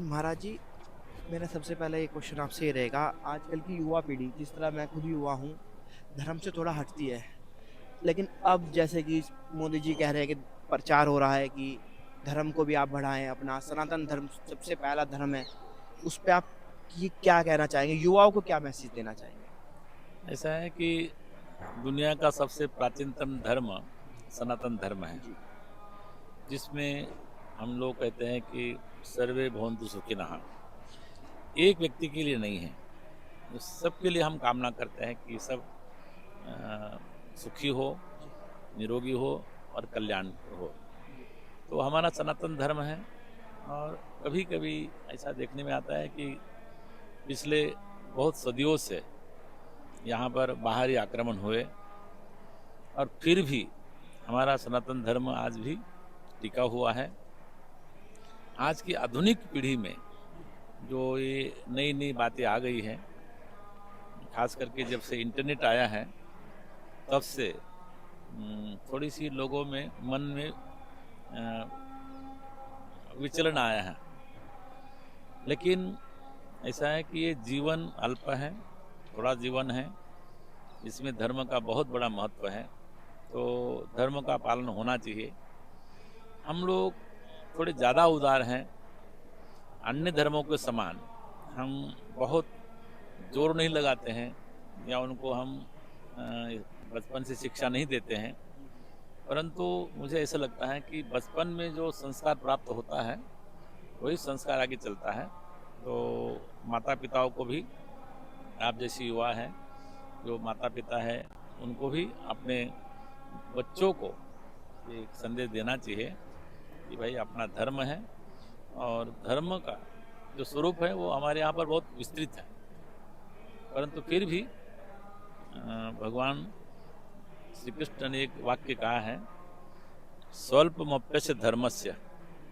महाराज जी, मेरा सबसे पहले ये क्वेश्चन आपसे ये रहेगा। आजकल की युवा पीढ़ी, जिस तरह मैं खुद युवा हूँ, धर्म से थोड़ा हटती है। लेकिन अब जैसे कि मोदी जी कह रहे हैं कि प्रचार हो रहा है कि धर्म को भी आप बढ़ाएं, अपना सनातन धर्म सबसे पहला धर्म है। उस पे आप ये क्या कहना चाहेंगे, युवाओं को क्या मैसेज देना चाहेंगे? ऐसा है कि दुनिया का सबसे प्राचीनतम धर्म सनातन धर्म है, जी। जिसमें हम लोग कहते हैं कि सर्वे भवन्तु सुखिनः। एक व्यक्ति के लिए नहीं है, तो सबके लिए हम कामना करते हैं कि सब अ, सुखी हो, जी। निरोगी हो और कल्याण हो। जी। तो हमारा सनातन धर्म है। और कभी-कभी ऐसा देखने में आता है कि पिछले बहुत सदियों से यहाँ पर बाहरी आक्रमण हुए और फिर भी हमारा सनातन धर्म आज भी टिका हुआ है। आज की आधुनिक पीढ़ी में जो ये नई-नई बातें आ गई हैं, खास करके जब से इंटरनेट आया है, तब से थोड़ी-सी लोगों में मन में विचलन आया है। लेकिन ऐसा है कि ये जीवन अल्प है, थोड़ा जीवन है, इसमें धर्म का बहुत बड़ा महत्व है, तो धर्म का पालन होना चाहिए। हम लोग थोड़े ज़्यादा उदार हैं, अन्य धर्मों के समान हम बहुत जोर नहीं लगाते हैं या उनको हम अ, बचपन से शिक्षा नहीं देते हैं। परंतु मुझे ऐसा लगता है कि बचपन में जो संस्कार प्राप्त होता है, वही संस्कार आगे चलता है। तो माता-पिताओं को भी, आप जैसी युवा हैं, जो माता-पिता हैं, उनको भी अपने बच्चों को एक संदेश देना चाहिए कि भाई अपना धर्म है और धर्म का जो स्वरूप है वो हमारे यहाँ पर बहुत विस्तृत है। परंतु फिर भी भगवान श्री कृष्ण ने एक वाक्य कहा है, स्वल्पमप्यस्य धर्मस्य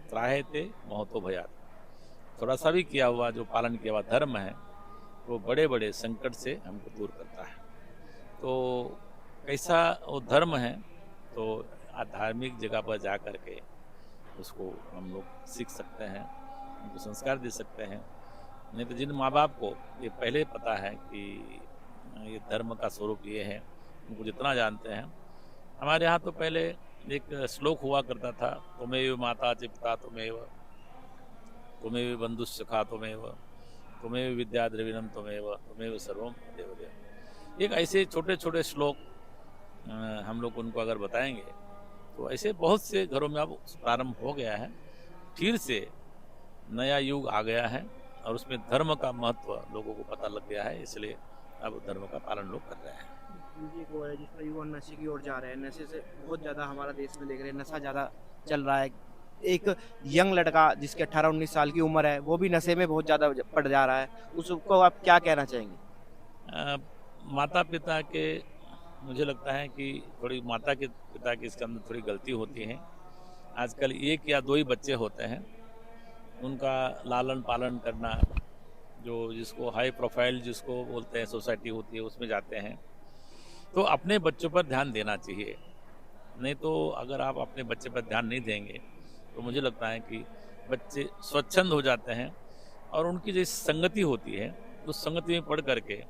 त्राहेते महतो भयात्। थोड़ा सा भी किया हुआ जो पालन किया हुआ धर्म है, वो बड़े बड़े संकट से हमको दूर करता है। तो कैसा वो धर्म है, तो धार्मिक जगह पर जा कर के उसको हम लोग सीख सकते हैं, उनको संस्कार दे सकते हैं। नहीं तो जिन माँ बाप को ये पहले पता है कि ये धर्म का स्वरूप ये है, उनको जितना जानते हैं। हमारे यहाँ तो पहले एक श्लोक हुआ करता था, त्वमेव माता च पिता त्वमेव, त्वमेव बंधुश्च त्वमेव, त्वमेव विद्या द्रविणम त्वमेव, त्वमेव सर्वम देव देव। एक ऐसे छोटे छोटे श्लोक हम लोग उनको अगर बताएंगे, तो ऐसे बहुत से घरों में अब प्रारंभ हो गया है। फिर से नया युग आ गया है और उसमें धर्म का महत्व लोगों को पता लग गया है, इसलिए अब धर्म का पालन लोग कर रहे हैं। ये एक वो है जिस तरह युवा नशे की ओर जा रहे हैं, नशे से बहुत ज़्यादा हमारा देश में देख रहे हैं, नशा ज़्यादा चल रहा है। एक यंग लड़का जिसकी 18-19 साल की उम्र है, वो भी नशे में बहुत ज़्यादा पड़ जा रहा है। उसको आप क्या कहना चाहेंगे? अ, माता पिता के, मुझे लगता है कि थोड़ी माता के पिता की इसके अंदर थोड़ी गलती होती है। आजकल एक या दो ही बच्चे होते हैं, उनका लालन पालन करना, जो जिसको हाई प्रोफाइल जिसको बोलते हैं सोसाइटी होती है उसमें जाते हैं, तो अपने बच्चों पर ध्यान देना चाहिए। नहीं तो अगर आप अपने बच्चे पर ध्यान नहीं देंगे, तो मुझे लगता है कि बच्चे स्वच्छंद हो जाते हैं और उनकी जैसी संगति होती है, उस संगति में पढ़ करके